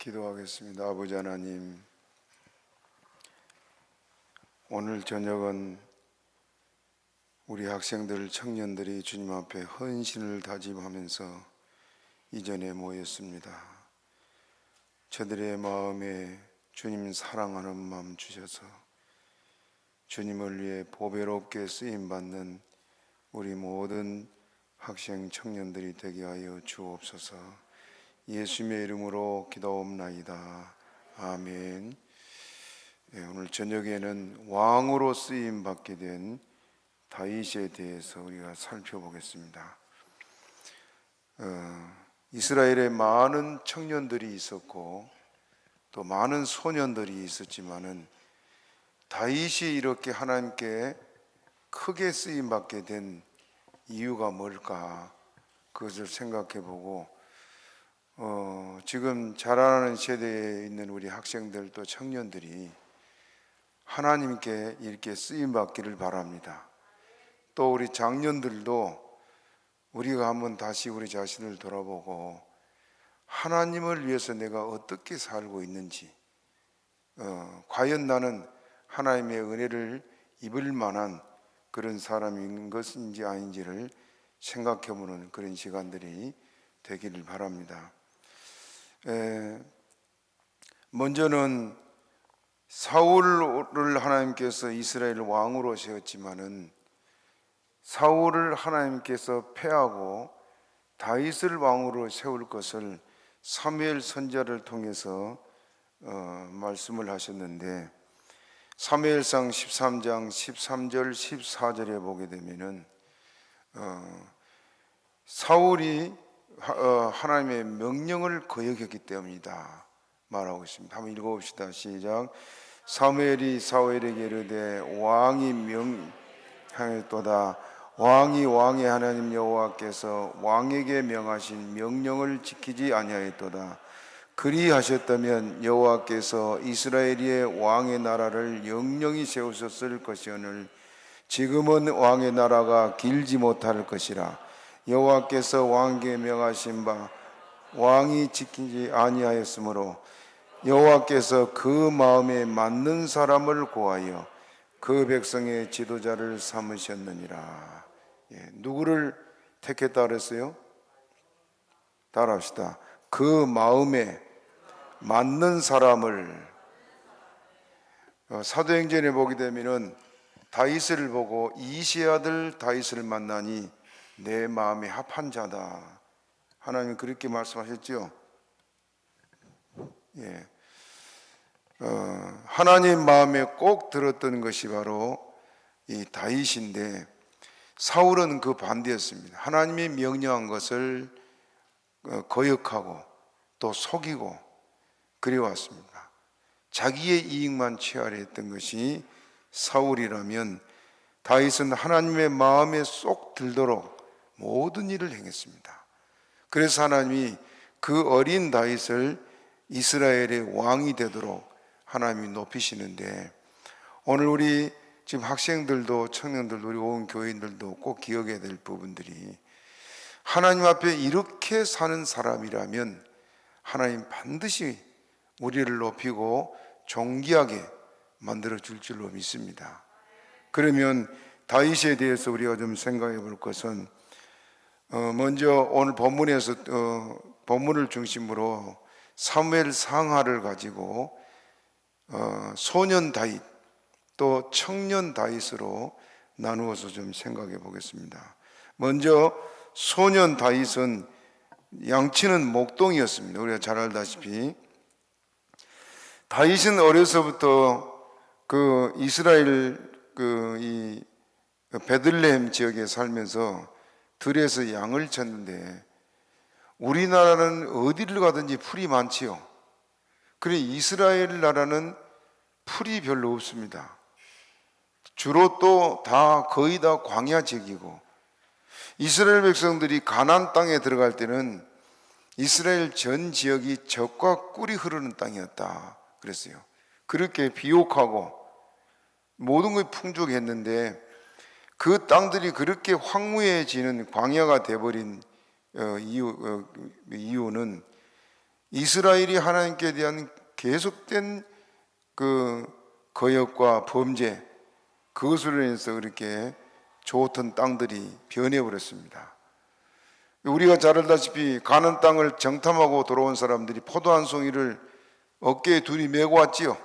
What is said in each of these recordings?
기도하겠습니다. 아버지 하나님, 오늘 저녁은 우리 학생들, 청년들이 주님 앞에 헌신을 다짐하면서 이전에 모였습니다. 저들의 마음에 주님 사랑하는 마음 주셔서 주님을 위해 보배롭게 쓰임받는 우리 모든 학생, 청년들이 되게 하여 주옵소서. 예수님의 이름으로 기도옵나이다. 아멘. 오늘 저녁에는 왕으로 쓰임받게 된 다윗에 대해서 우리가 살펴보겠습니다. 이스라엘에 많은 청년들이 있었고 또 많은 소년들이 있었지만은 다윗이 이렇게 하나님께 크게 쓰임받게 된 이유가 뭘까? 그것을 생각해보고 지금 자라나는 세대에 있는 우리 학생들도 청년들이 하나님께 이렇게 쓰임받기를 바랍니다. 또 우리 장년들도 우리가 한번 다시 우리 자신을 돌아보고 하나님을 위해서 내가 어떻게 살고 있는지, 과연 나는 하나님의 은혜를 입을 만한 그런 사람인 것인지 아닌지를 생각해보는 그런 시간들이 되기를 바랍니다. 먼저는 사울을 하나님께서 이스라엘 왕으로 세웠지만은 사울을 하나님께서 패하고 다윗을 왕으로 세울 것을 사무엘 선지자를 통해서 말씀을 하셨는데, 사무엘상 13장 13절 14절에 보게 되면은 사울이 하나님의 명령을 거역했기 때문이다 말하고 있습니다. 한번 읽어봅시다. 시작. 사무엘이 사울에게 이르되 왕이 명하였도다. 왕이 왕의 하나님 여호와께서 왕에게 명하신 명령을 지키지 아니하였도다. 그리하셨다면 여호와께서 이스라엘의 왕의 나라를 영영히 세우셨을 것이오늘 지금은 왕의 나라가 길지 못할 것이라. 여호와께서 왕에게 명하신 바 왕이 지키지 아니하였으므로 여호와께서 그 마음에 맞는 사람을 구하여 그 백성의 지도자를 삼으셨느니라. 누구를 택했다 그랬어요? 따라합시다. 그 마음에 맞는 사람을. 사도행전에 보게 되면은 다윗을 보고 이시의 아들 다윗을 만나니 내 마음에 합한 자다. 하나님 그렇게 말씀하셨죠? 하나님 마음에 꼭 들었던 것이 바로 이 다윗인데, 사울은 그 반대였습니다. 하나님이 명령한 것을 거역하고 또 속이고 그래왔습니다. 자기의 이익만 취하려 했던 것이 사울이라면, 다윗은 하나님의 마음에 쏙 들도록 모든 일을 행했습니다. 그래서 하나님이 그 어린 다윗을 이스라엘의 왕이 되도록 하나님이 높이시는데, 오늘 우리 지금 학생들도 청년들도 우리 온 교인들도 꼭 기억해야 될 부분들이, 하나님 앞에 이렇게 사는 사람이라면 하나님 반드시 우리를 높이고 존귀하게 만들어 줄 줄로 믿습니다. 그러면 다윗에 대해서 우리가 좀 생각해 볼 것은, 먼저 오늘 본문에서 본문을 중심으로 사무엘 상하를 가지고 소년 다윗 또 청년 다윗으로 나누어서 좀 생각해 보겠습니다. 먼저 소년 다윗은 양치는 목동이었습니다. 우리가 잘 알다시피 다윗은 어려서부터 그 이스라엘 이 베들레헴 지역에 살면서 들에서 양을 쳤는데, 우리나라는 어디를 가든지 풀이 많지요. 그래 이스라엘 나라는 풀이 별로 없습니다. 주로 또 거의 다 광야 지역이고, 이스라엘 백성들이 가나안 땅에 들어갈 때는 이스라엘 전 지역이 젖과 꿀이 흐르는 땅이었다 그랬어요. 그렇게 비옥하고 모든 것이 풍족했는데, 그 땅들이 그렇게 황무해지는 광야가 돼버린 이유는 이스라엘이 하나님께 대한 계속된 그 거역과 범죄, 그것으로 인해서 그렇게 좋던 땅들이 변해버렸습니다. 우리가 잘 알다시피 가나안 땅을 정탐하고 돌아온 사람들이 포도 한 송이를 어깨에 둘이 메고 왔지요.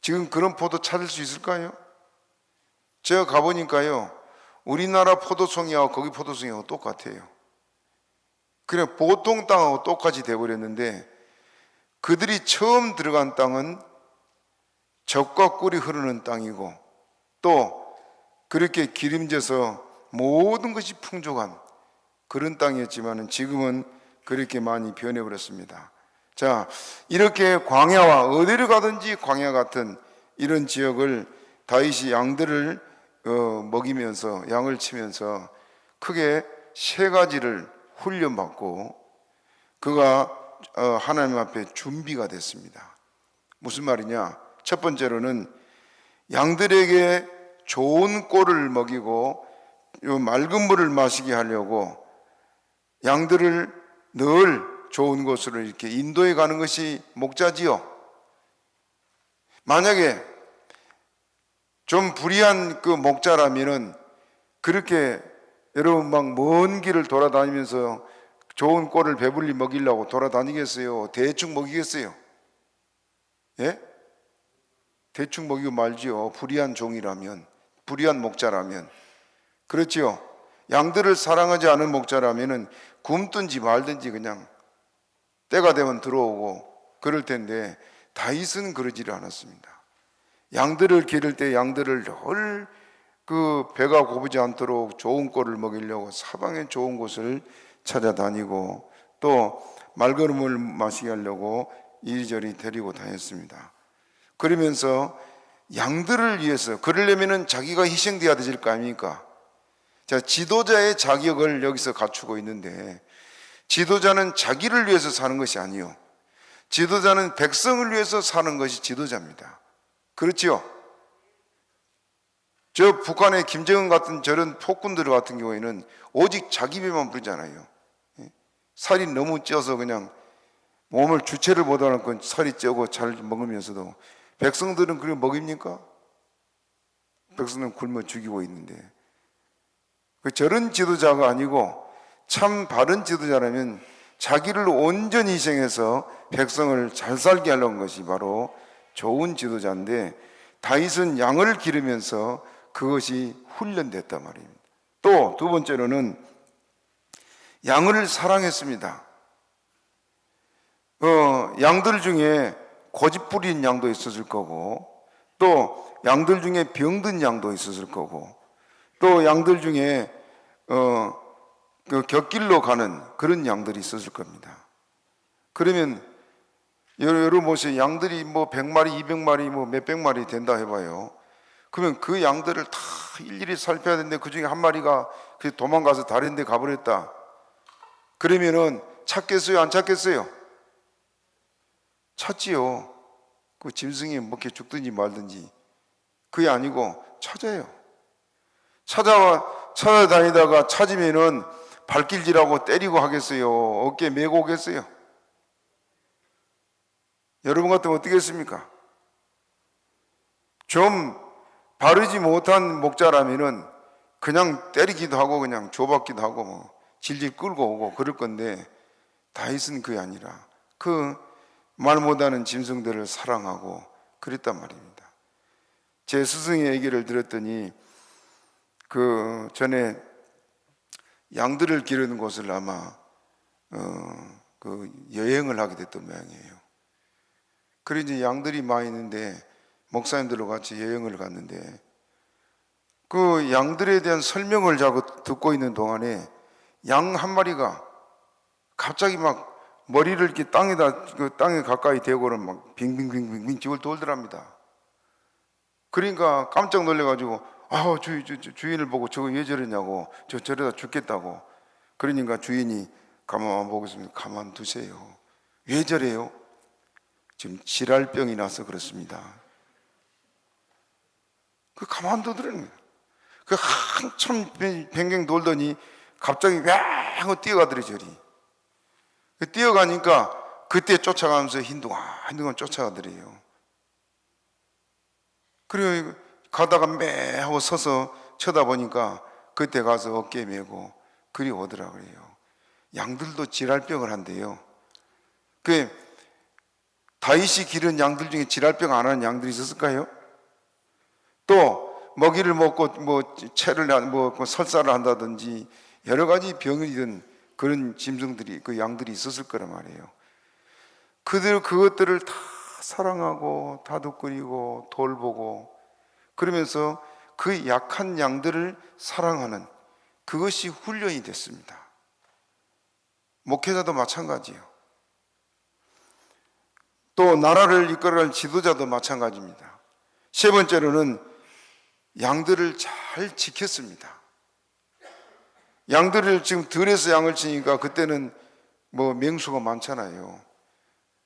지금 그런 포도 찾을 수 있을까요? 제가 가보니까요, 우리나라 포도송이하고 거기 포도송이하고 똑같아요. 그냥 보통 땅하고 똑같이 돼버렸는데, 그들이 처음 들어간 땅은 젖과 꿀이 흐르는 땅이고, 또 그렇게 기름져서 모든 것이 풍족한 그런 땅이었지만 지금은 그렇게 많이 변해버렸습니다. 자, 이렇게 광야와 어디를 가든지 광야 같은 이런 지역을 다윗이 양들을 먹이면서, 양을 치면서 크게 세 가지를 훈련받고 그가 하나님 앞에 준비가 됐습니다. 무슨 말이냐? 첫 번째로는 양들에게 좋은 꼴을 먹이고 맑은 물을 마시게 하려고 양들을 늘 좋은 곳으로 이렇게 인도해 가는 것이 목자지요. 만약에 좀 불의한 그 목자라면은 그렇게 여러분 막 먼 길을 돌아다니면서 좋은 꼴을 배불리 먹이려고 돌아다니겠어요? 대충 먹이겠어요? 예? 대충 먹이고 말지요. 불의한 종이라면, 불의한 목자라면. 그렇지요. 양들을 사랑하지 않은 목자라면은 굶든지 말든지 그냥 때가 되면 들어오고 그럴 텐데, 다윗은 그러지를 않았습니다. 양들을 기를 때 양들을 늘 그 배가 고프지 않도록 좋은 꼴을 먹이려고 사방에 좋은 곳을 찾아다니고 또 맑은 물을 마시게 하려고 이리저리 데리고 다녔습니다. 그러면서 양들을 위해서, 그러려면은 자기가 희생돼야 될 거 아닙니까? 자, 지도자의 자격을 여기서 갖추고 있는데, 지도자는 자기를 위해서 사는 것이 아니요, 지도자는 백성을 위해서 사는 것이 지도자입니다. 그렇지요? 저 북한의 김정은 같은 저런 폭군들 같은 경우에는 오직 자기 배만 부르잖아요. 살이 너무 쪄서 그냥 몸을 주체를 못하는 살이 쪄고 잘 먹으면서도 백성들은 그렇게 먹입니까? 백성들은 굶어 죽이고 있는데, 저런 지도자가 아니고 참 바른 지도자라면 자기를 온전히 희생해서 백성을 잘 살게 하려는 것이 바로 좋은 지도자인데, 다윗은 양을 기르면서 그것이 훈련됐단 말입니다. 또 두 번째로는 양을 사랑했습니다. 양들 중에 고집 부린 양도 있었을 거고, 또 양들 중에 병든 양도 있었을 거고, 또 양들 중에 그 곁길로 가는 그런 양들이 있었을 겁니다. 그러면 여러분 보세요. 양들이 뭐 100마리, 200마리, 뭐 몇백 마리 된다 해봐요. 그러면 그 양들을 다 일일이 살펴야 되는데 그 중에 한 마리가 도망가서 다른 데 가버렸다. 그러면은 찾겠어요? 안 찾겠어요? 찾지요. 그 짐승이 먹게 죽든지 말든지. 그게 아니고 찾아요. 찾아다니다가 찾으면은 발길질하고 때리고 하겠어요? 어깨에 메고 오겠어요? 여러분 같으면 어떻게 했습니까? 좀 바르지 못한 목자라면은 그냥 때리기도 하고 그냥 줘받기도 하고 뭐 질질 끌고 오고 그럴 건데, 다윗은 그게 아니라 그 말 못하는 짐승들을 사랑하고 그랬단 말입니다. 제 스승의 얘기를 들었더니 그 전에 양들을 기르는 곳을 아마 그 여행을 하게 됐던 모양이에요. 그래 이제 양들이 많이 있는데 목사님들과 같이 여행을 갔는데, 그 양들에 대한 설명을 자꾸 듣고 있는 동안에 양 한 마리가 갑자기 막 머리를 이렇게 땅에 가까이 대고는 막 빙빙빙빙 집을 돌더랍니다. 그러니까 깜짝 놀래가지고 주인을 보고 저거 왜 저러냐고, 저러다 죽겠다고. 그러니까 주인이 가만 보고 있으면 가만 두세요. 왜 저래요? 지금 질랄병이 나서 그렇습니다. 그 가만두더라는 거예요. 그 한참 뱅뱅 돌더니 갑자기 야 하고 뛰어가더래 저리. 뛰어가니까 그때 쫓아가면서 한동안 쫓아가더래요. 그리고 가다가 매 하고 서서 쳐다보니까 그때 가서 어깨 메고 그리 오더라고요. 양들도 질랄병을 한대요. 그 다윗이 기른 양들 중에 질랄병 안 하는 양들이 있었을까요? 또 먹이를 먹고 채를 설사를 한다든지 여러 가지 병이든 그런 짐승들이 그 양들이 있었을 거란 말이에요. 그것들을 다 사랑하고 다독거리고 돌보고 그러면서 그 약한 양들을 사랑하는 그것이 훈련이 됐습니다. 목회자도 마찬가지예요. 또 나라를 이끌어갈 지도자도 마찬가지입니다. 세 번째로는 양들을 잘 지켰습니다. 양들을 지금 들에서 양을 치니까 그때는 맹수가 많잖아요.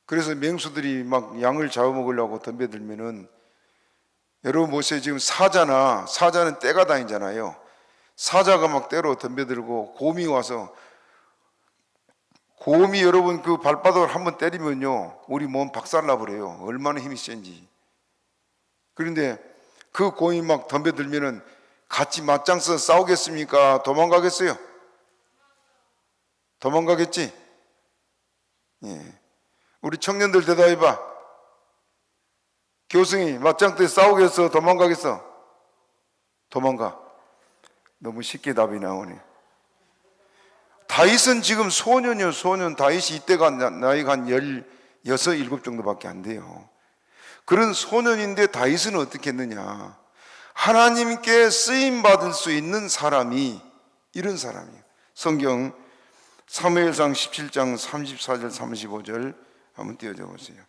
그래서 맹수들이 막 양을 잡아먹으려고 덤벼들면은, 여러분 보세요. 지금 사자는 떼가 다니잖아요. 사자가 막 떼로 덤벼들고 곰이 와서, 곰이 여러분 그 발바닥을 한번 때리면요 우리 몸 박살나버려요. 얼마나 힘이 센지. 그런데 그 곰이 막 덤벼들면은 같이 맞짱 서 싸우겠습니까? 도망가겠어요? 도망가겠지? 예. 우리 청년들 대답해봐. 교승이 맞짱 때 싸우겠어? 도망가겠어? 도망가. 너무 쉽게 답이 나오네. 다윗은 지금 소년이요, 소년. 다윗이 이때가 나이가 한 16, 17 정도밖에 안 돼요. 그런 소년인데 다윗은 어떻게 했느냐? 하나님께 쓰임받을 수 있는 사람이 이런 사람이에요. 성경 사무엘상 17장 34절 35절 한번 띄워줘 보세요.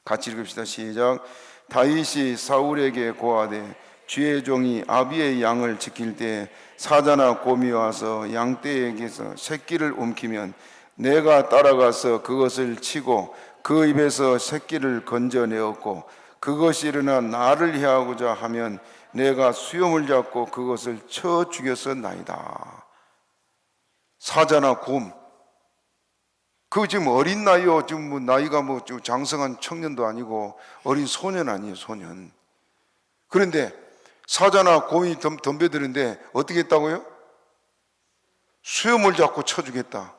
같이 읽읍시다. 시작. 다윗이 사울에게 고하되 주의 종이 아비의 양을 지킬 때 사자나 곰이 와서 양떼에게서 새끼를 움키면 내가 따라가서 그것을 치고 그 입에서 새끼를 건져내었고 그것이 일어나 나를 해하고자 하면 내가 수염을 잡고 그것을 쳐 죽였었나이다. 사자나 곰, 그 지금 어린 나이요. 지금 나이가 좀 장성한 청년도 아니고 어린 소년 아니에요, 소년. 그런데 사자나 곰이 덤벼드는데 어떻게 했다고요? 수염을 잡고 쳐주겠다.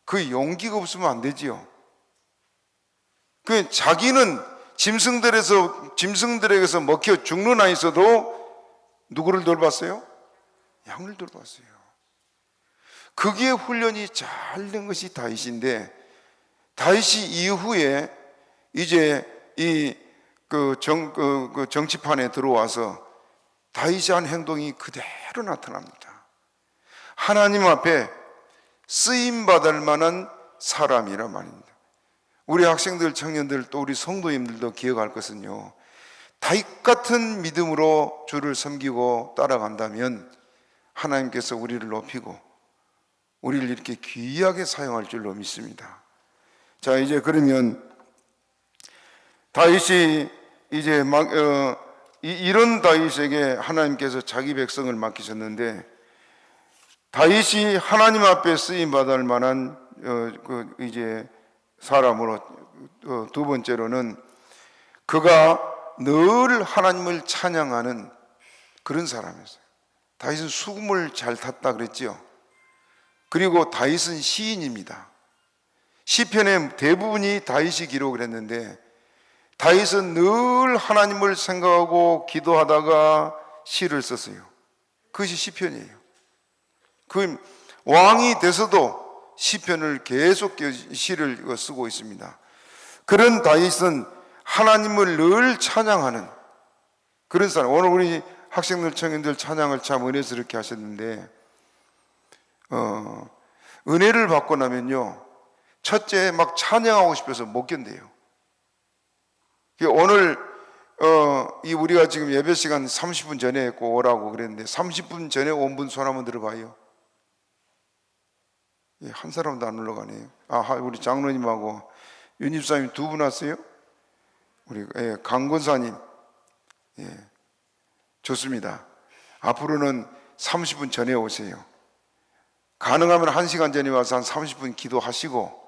그 용기가 없으면 안 되지요. 그 자기는 짐승들에게서 먹혀 죽는 아 있어도 누구를 돌봤어요? 양을 돌봤어요. 거기에 훈련이 잘 된 것이 다윗인데, 다윗이 이후에 이제 그 정치판에 들어와서 다윗이 한 행동이 그대로 나타납니다. 하나님 앞에 쓰임받을 만한 사람이란 말입니다. 우리 학생들, 청년들, 또 우리 성도님들도 기억할 것은요, 다윗 같은 믿음으로 주를 섬기고 따라간다면 하나님께서 우리를 높이고 우리를 이렇게 귀하게 사용할 줄로 믿습니다. 자, 이제 그러면 다윗이 이제 이런 다윗에게 하나님께서 자기 백성을 맡기셨는데, 다윗이 하나님 앞에 쓰임 받을 만한 이제 사람으로 두 번째로는 그가 늘 하나님을 찬양하는 그런 사람이었어요. 다윗은 수금을 잘 탔다 그랬지요. 그리고 다윗은 시인입니다. 시편의 대부분이 다윗이 기록을 했는데, 다윗은 늘 하나님을 생각하고 기도하다가 시를 썼어요. 그것이 시편이에요. 그 왕이 돼서도 시편을 계속 시를 쓰고 있습니다. 그런 다윗은 하나님을 늘 찬양하는 그런 사람. 오늘 우리 학생들, 청년들 찬양을 참 은혜스럽게 하셨는데, 은혜를 받고 나면요, 첫째 막 찬양하고 싶어서 못 견뎌요. 오늘 우리가 지금 예배 시간 30분 전에 꼭 오라고 그랬는데 30분 전에 온 분 손 한번 들어봐요. 한 사람도 안 올라가네요. 우리 장로님하고 윤집사님 두 분 왔어요? 우리 강권사님. 좋습니다. 앞으로는 30분 전에 오세요. 가능하면 1시간 전에 와서 한 30분 기도하시고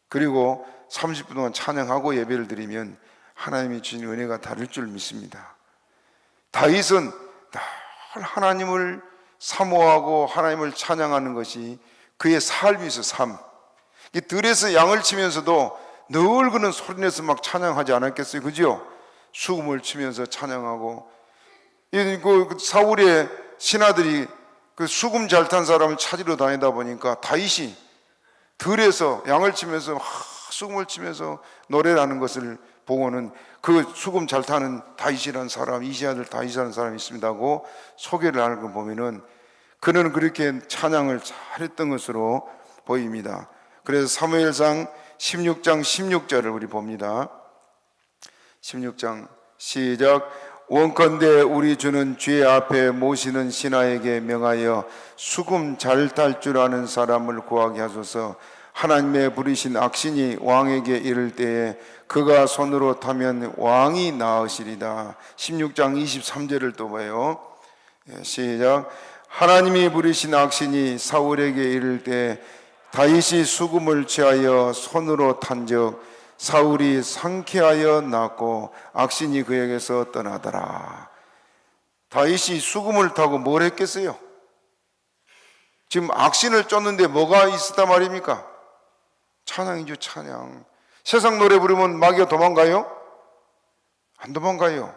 그리고 30분 동안 찬양하고 예배를 드리면 하나님이 주신 은혜가 다를 줄 믿습니다. 다윗은 늘 하나님을 사모하고 하나님을 찬양하는 것이 그의 삶이었어요. 삶. 들에서 양을 치면서도 늘 그는 소리내서 막 찬양하지 않았겠어요? 그죠? 수금을 치면서 찬양하고, 그 사울의 신하들이 그 수금 잘 탄 사람을 찾으러 다니다 보니까 다윗이 들에서 양을 치면서 수금을 치면서 노래를 하는 것을 보고는 그 수금 잘 타는 다윗이라는 사람, 이시 아들 다윗이라는 사람이 있습니다 하고 소개를 하는 거 보면은 그는 그렇게 찬양을 잘했던 것으로 보입니다. 그래서 사무엘상 16장 16절을 우리 봅니다. 16장 시작. 원컨대 우리 주는 주의 앞에 모시는 신하에게 명하여 수금 잘 탈 줄 아는 사람을 구하게 하소서. 하나님의 부르신 악신이 왕에게 이를 때에 그가 손으로 타면 왕이 나으시리다. 16장 23절을 또 봐요. 시작. 하나님이 부르신 악신이 사울에게 이를 때 다윗이 수금을 취하여 손으로 탄즉 사울이 상쾌하여 났고 악신이 그에게서 떠나더라. 다윗이 수금을 타고 뭘 했겠어요? 지금 악신을 쫓는데 뭐가 있었단 말입니까? 찬양이죠, 찬양. 세상 노래 부르면 마귀가 도망가요? 안 도망가요.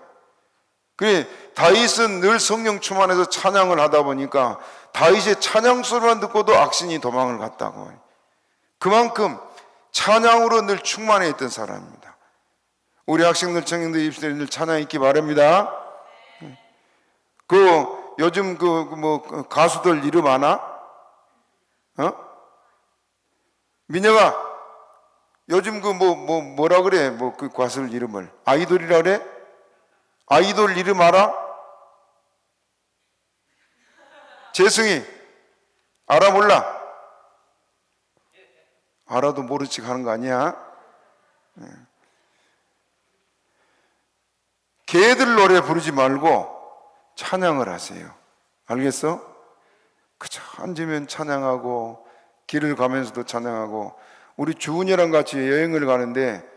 그래, 다윗은 늘 성령 충만해서 찬양을 하다 보니까 다윗의 찬양 소리만 듣고도 악신이 도망을 갔다고. 그만큼 찬양으로 늘 충만해 있던 사람입니다. 우리 학생들, 청년들, 입시들 늘 찬양 있기 바랍니다. 요즘 가수들 이름 아나? 민영아, 요즘 뭐라 그래? 그 가수들 이름을 아이돌이라 그래? 아이돌 이름 알아? 재승이 알아 몰라? 알아도 모른 척 하는 거 아니야? 걔들 노래 부르지 말고 찬양을 하세요. 알겠어? 그저 앉으면 찬양하고 길을 가면서도 찬양하고. 우리 주은이랑 같이 여행을 가는데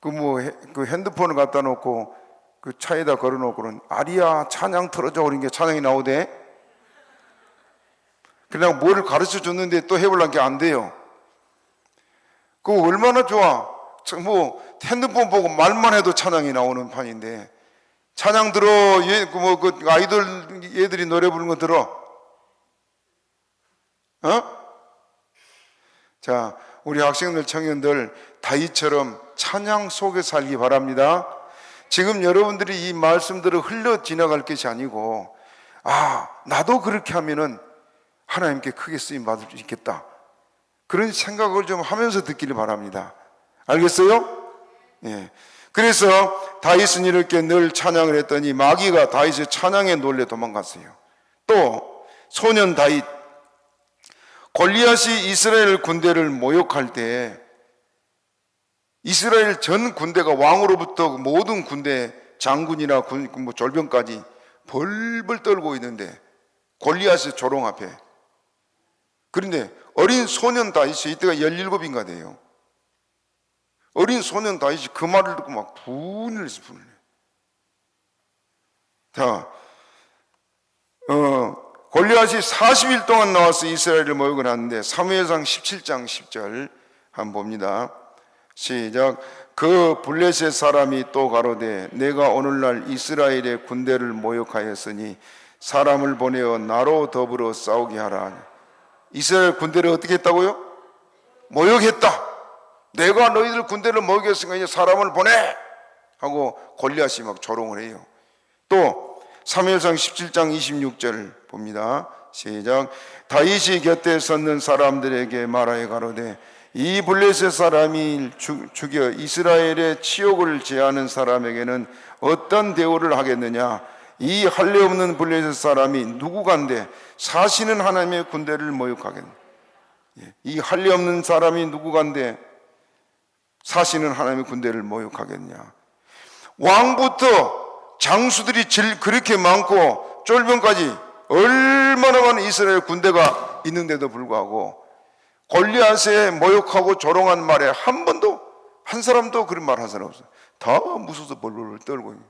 그 핸드폰을 갖다 놓고 그 차에다 걸어놓고는 아리야 찬양 틀어줘 그런 게 찬양이 나오대. 그냥 뭘 가르쳐 줬는데 또 해보려는 게 안 돼요. 그거 얼마나 좋아. 핸드폰 보고 말만 해도 찬양이 나오는 판인데 찬양 들어. 그 아이돌 얘들이 노래 부르는 거 들어. 자, 우리 학생들, 청년들 다윗처럼 찬양 속에 살기 바랍니다. 지금 여러분들이 이 말씀들을 흘러 지나갈 것이 아니고 나도 그렇게 하면은 하나님께 크게 쓰임 받을 수 있겠다, 그런 생각을 좀 하면서 듣기를 바랍니다. 알겠어요? 예. 그래서 다윗은 이렇게 늘 찬양을 했더니 마귀가 다윗의 찬양에 놀래 도망갔어요. 또 소년 다윗, 골리앗이 이스라엘 군대를 모욕할 때 이스라엘 전 군대가 왕으로부터 모든 군대 장군이나 졸병까지 벌벌 떨고 있는데 골리앗의 조롱 앞에, 그런데 어린 소년 다윗이 이때가 17인가 돼요. 어린 소년 다윗이 그 말을 듣고 막 분을 해서 분을 해요. 자, 골리앗이 40일 동안 나와서 이스라엘을 모욕을 하는데 사무엘상 17장 10절 한번 봅니다. 시작. 그 블레셋 사람이 또 가로되 내가 오늘날 이스라엘의 군대를 모욕하였으니 사람을 보내어 나로 더불어 싸우게 하라. 이스라엘 군대를 어떻게 했다고요? 모욕했다. 내가 너희들 군대를 모욕했으니까 이제 사람을 보내 하고 골리앗이 막 조롱을 해요. 또 사무엘상 17장 26절 봅니다. 시작. 다윗이 곁에 섰는 사람들에게 말하여 가로되 이 블레셋 사람이 죽여 이스라엘의 치욕을 제하는 사람에게는 어떤 대우를 하겠느냐? 이 할례 없는 블레셋 사람이 누구간데 사시는 하나님의 군대를 모욕하겠느냐? 이 할례 없는 사람이 누구간데 사시는 하나님의 군대를 모욕하겠냐? 왕부터 장수들이 그렇게 많고 쫄병까지 얼마나 많은 이스라엘 군대가 있는데도 불구하고 골리앗에 모욕하고 조롱한 말에 한 사람도 그런 말 한 사람 없어요. 다 무서워서 벌벌 떨고 있는.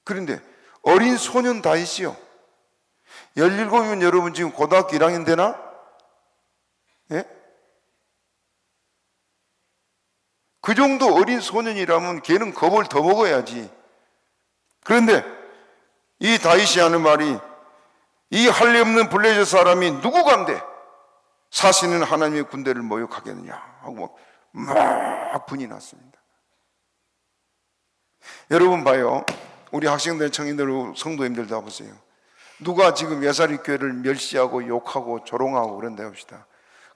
그런데 어린 소년 다윗이요, 17이면 여러분 지금 고등학교 1학년 되나? 예? 그 정도 어린 소년이라면 걔는 겁을 더 먹어야지. 그런데 이 다윗이 하는 말이, 이 할례 없는 블레셋 사람이 누구간데 사시는 하나님의 군대를 모욕하겠느냐 하고 막 분이 났습니다. 여러분 봐요. 우리 학생들, 청년들, 성도님들 다 보세요. 누가 지금 예사리 교회를 멸시하고 욕하고 조롱하고 그런다 합시다.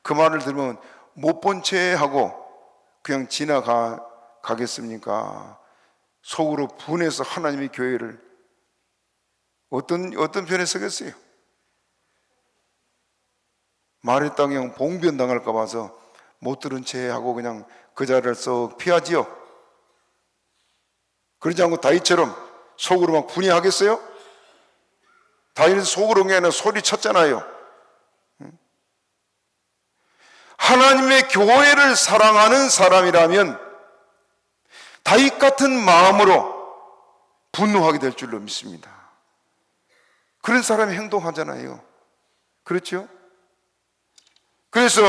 그 말을 들으면 못 본 채 하고 그냥 지나가겠습니까? 속으로 분해서 하나님의 교회를 어떤 편에 서겠어요? 말했다 그냥 봉변 당할까 봐서 못 들은 채 하고 그냥 그 자리를 썩 피하지요. 그러지 않고 다윗처럼 속으로 막 분해하겠어요? 다윗은 속으로 그냥 소리쳤잖아요. 하나님의 교회를 사랑하는 사람이라면 다윗 같은 마음으로 분노하게 될 줄로 믿습니다. 그런 사람이 행동하잖아요. 그렇죠? 그래서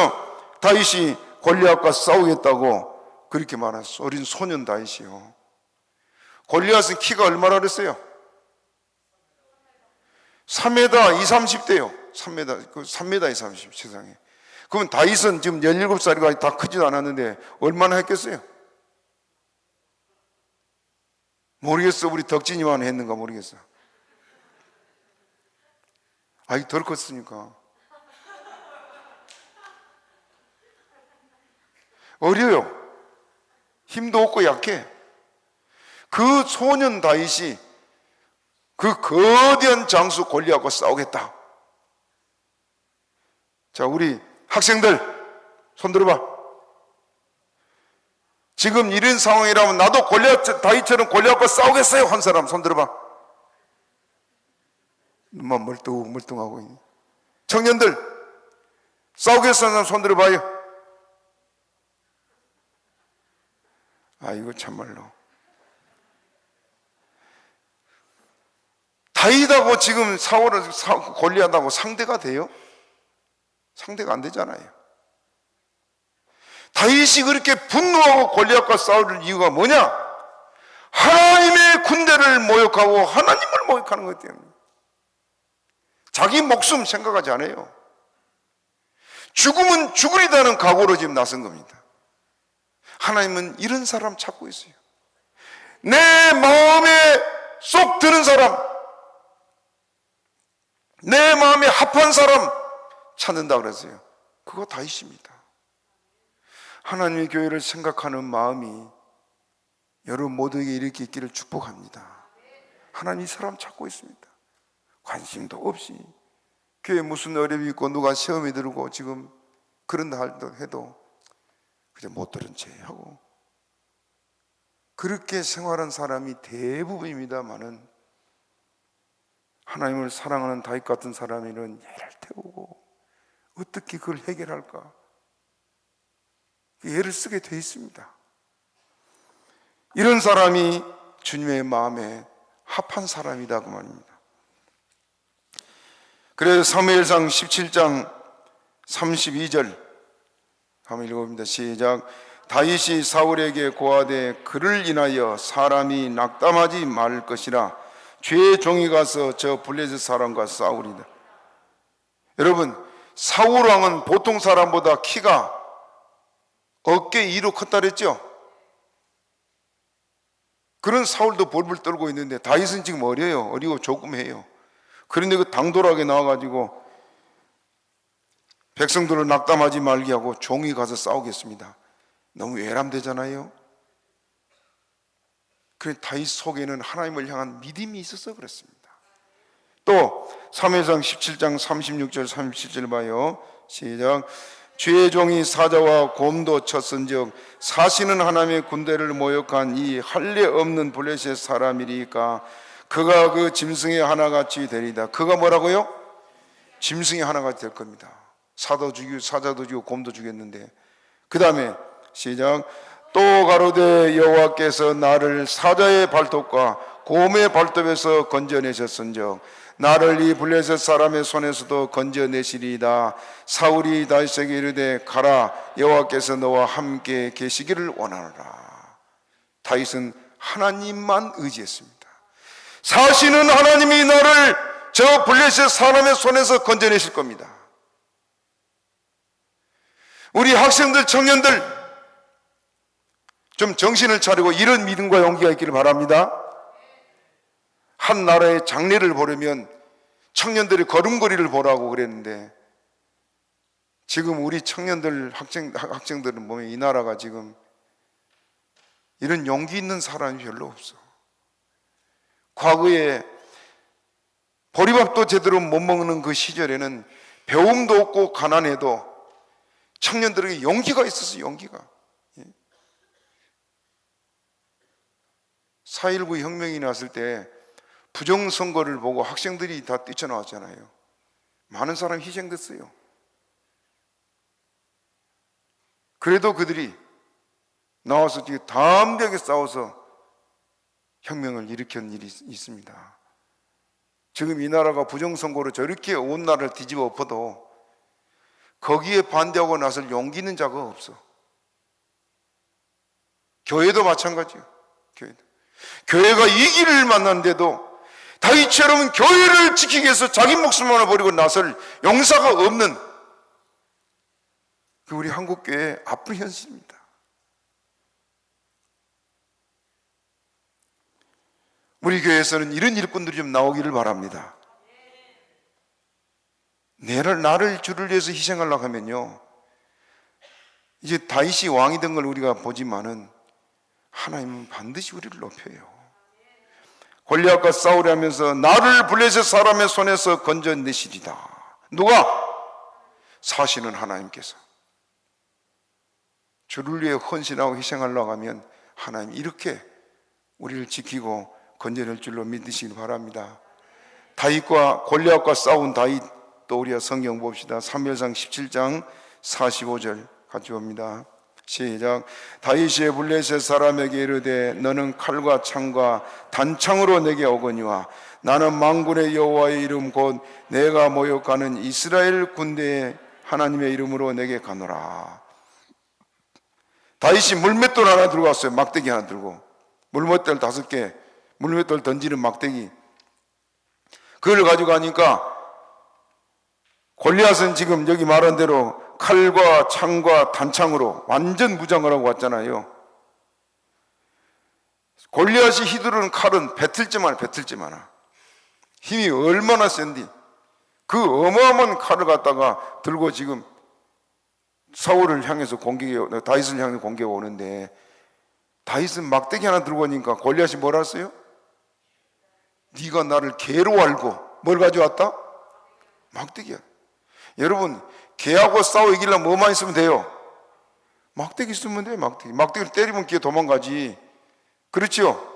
다윗이 골리앗과 싸우겠다고 그렇게 말했어. 어린 소년 다윗이요. 골리앗은 키가 얼마나 그랬어요? 3m 20, 30대요. 3m 20, 30 세상에. 그러면 다윗은 지금 17살이가 다 크지도 않았는데 얼마나 했겠어요? 모르겠어. 우리 덕진이만 했는가 모르겠어. 아이 덜 컸으니까. 어려요. 힘도 없고 약해. 그 소년 다윗이 그 거대한 장수 골리앗과 싸우겠다. 자, 우리 학생들 손 들어봐. 지금 이런 상황이라면 나도 다윗처럼 골리앗과 싸우겠어요 한 사람 손 들어봐. 눈만 멀뚱멀뚱하고 있네. 청년들 싸우겠어 하는 사람 손 들어봐요. 이거 참말로 다윗하고 지금 골리앗하고 상대가 돼요? 상대가 안 되잖아요. 다윗이 그렇게 분노하고 골리앗과 싸울 이유가 뭐냐? 하나님의 군대를 모욕하고 하나님을 모욕하는 것 때문에. 자기 목숨 생각하지 않아요. 죽으면 죽으리다는 각오로 지금 나선 겁니다. 하나님은 이런 사람 찾고 있어요. 내 마음에 쏙 드는 사람, 내 마음에 합한 사람 찾는다 그랬어요. 그거 다윗입니다. 하나님의 교회를 생각하는 마음이 여러분 모두에게 이렇게 있기를 축복합니다. 하나님 이 사람 찾고 있습니다. 관심도 없이 교회에 무슨 어려움이 있고 누가 시험이 들고 지금 그런다 해도 그냥 못 들은 채 하고 그렇게 생활한 사람이 대부분입니다만은 하나님을 사랑하는 다윗 같은 사람이는 애를 태우고 어떻게 그걸 해결할까? 애를 쓰게 돼 있습니다. 이런 사람이 주님의 마음에 합한 사람이다 그 말입니다. 그래서 사무엘상 17장 32절 한번 읽어봅니다. 시작. 다윗이 사울에게 고하되 그를 인하여 사람이 낙담하지 말 것이라 죄의 종이 가서 저 블레셋 사람과 싸우리다. 여러분, 사울 왕은 보통 사람보다 키가 어깨 위로 컸다 그랬죠? 그런 사울도 벌벌 떨고 있는데 다윗은 지금 어리고 조그매요. 그런데 그 당돌하게 나와가지고 백성들을 낙담하지 말게 하고 종이 가서 싸우겠습니다. 너무 외람되잖아요. 그래서 다윗 속에는 하나님을 향한 믿음이 있어서 그렇습니다. 또 사무엘상 17장 36절 37절 봐요. 시작. 주의 종이 사자와 곰도 쳤은즉 사시는 하나님의 군대를 모욕한 이 할례 없는 블레셋 사람이리까 그가 그 짐승의 하나같이 되리다. 그가 뭐라고요? 짐승이 하나가 될 겁니다. 사자도 죽이고 곰도 죽였는데, 그 다음에 시작. 또 가로되 여호와께서 나를 사자의 발톱과 곰의 발톱에서 건져내셨은즉 나를 이 블레셋 사람의 손에서도 건져내시리이다. 사울이 다윗에게 이르되 가라, 여호와께서 너와 함께 계시기를 원하노라. 다윗은 하나님만 의지했습니다. 사실은 하나님이 나를 저 블레셋 사람의 손에서 건져내실 겁니다. 우리 학생들, 청년들 좀 정신을 차리고 이런 믿음과 용기가 있기를 바랍니다. 한 나라의 장례를 보려면 청년들의 걸음걸이를 보라고 그랬는데, 지금 우리 청년들, 학생들은 보면 이 나라가 지금 이런 용기 있는 사람이 별로 없어. 과거에 보리밥도 제대로 못 먹는 그 시절에는 배움도 없고 가난해도 청년들에게 용기가 있었어요. 용기가. 4.19 혁명이 났을 때 부정선거를 보고 학생들이 다 뛰쳐나왔잖아요. 많은 사람이 희생됐어요. 그래도 그들이 나와서 담대하게 싸워서 혁명을 일으킨 일이 있습니다. 지금 이 나라가 부정선거로 저렇게 온 나라를 뒤집어 엎어도 거기에 반대하고 나설 용기 있는 자가 없어. 교회도 마찬가지예요. 교회가 이 길을 만났는데도 다윗처럼 교회를 지키기 위해서 자기 목숨 하나 버리고 나설 용사가 없는 그 우리 한국교회의 아픈 현실입니다. 우리 교회에서는 이런 일꾼들이 좀 나오기를 바랍니다. 나를 주를 위해서 희생하려고 하면요, 이제 다윗이 왕이 된 걸 우리가 보지만은 하나님은 반드시 우리를 높여요. 골리앗과 싸우려 하면서 나를 블레셋 사람의 손에서 건져내시리다. 누가? 사실은 하나님께서. 주를 위해 헌신하고 희생하려고 하면 하나님 이렇게 우리를 지키고 건져낼 줄로 믿으시기 바랍니다. 다윗과 골리앗과 싸운 다윗, 또 우리가 성경 봅시다. 사무엘상 17장 45절 같이 봅니다. 시작. 다윗이 블레셋 사람에게 이르되 너는 칼과 창과 단창으로 내게 오거니와 나는 만군의 여호와의 이름 곧 내가 모욕하는 이스라엘 군대의 하나님의 이름으로 내게 가노라. 다윗이 물맷돌 하나 들고 왔어요. 막대기 하나 들고, 물맷돌 5개, 물맷돌 던지는 막대기, 그걸 가지고 가니까 골리앗은 지금 여기 말한 대로 칼과 창과 단창으로 완전 무장을 하고 왔잖아요. 골리앗이 휘두르는 칼은 배틀지만 하나. 힘이 얼마나 센디. 그 어마어마한 칼을 갖다가 들고 지금 사울을 향해서 다윗을 향해 공격이 오는데, 다윗은 막대기 하나 들고 오니까 골리앗이 뭐라 했어요? 네가 나를 개로 알고 뭘 가져왔다? 막대기야. 여러분, 개하고 싸워 이기려면 뭐만 있으면 돼요? 막대기 쓰면 돼요. 막대기를 때리면 개 도망가지. 그렇죠?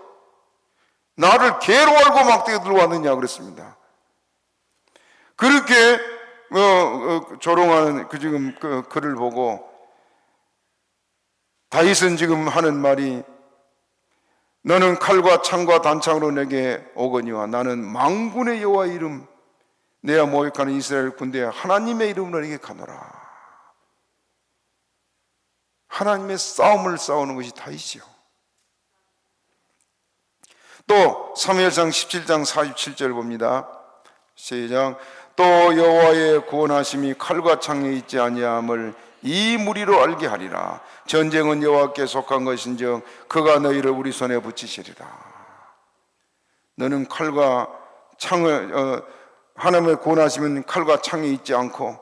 나를 개로 알고 막대기 들고 왔느냐 그랬습니다. 그렇게 조롱하는 지금 글을 보고 다윗은 지금 하는 말이, 너는 칼과 창과 단창으로 내게 오거니와 나는 만군의 여호와의 이름 내가 모욕하는 이스라엘 군대의 하나님의 이름으로 내게 가노라. 하나님의 싸움을 싸우는 것이 다윗이요. 또 사무엘상 17장 47절 봅니다. 시작. 또 여호와의 구원하심이 칼과 창에 있지 아니함을 이 무리로 알게 하리라. 전쟁은 여호와께 속한 것인즉 그가 너희를 우리 손에 붙이시리라. 너는 칼과 창을 하나님의 구원하시면 칼과 창이 있지 않고,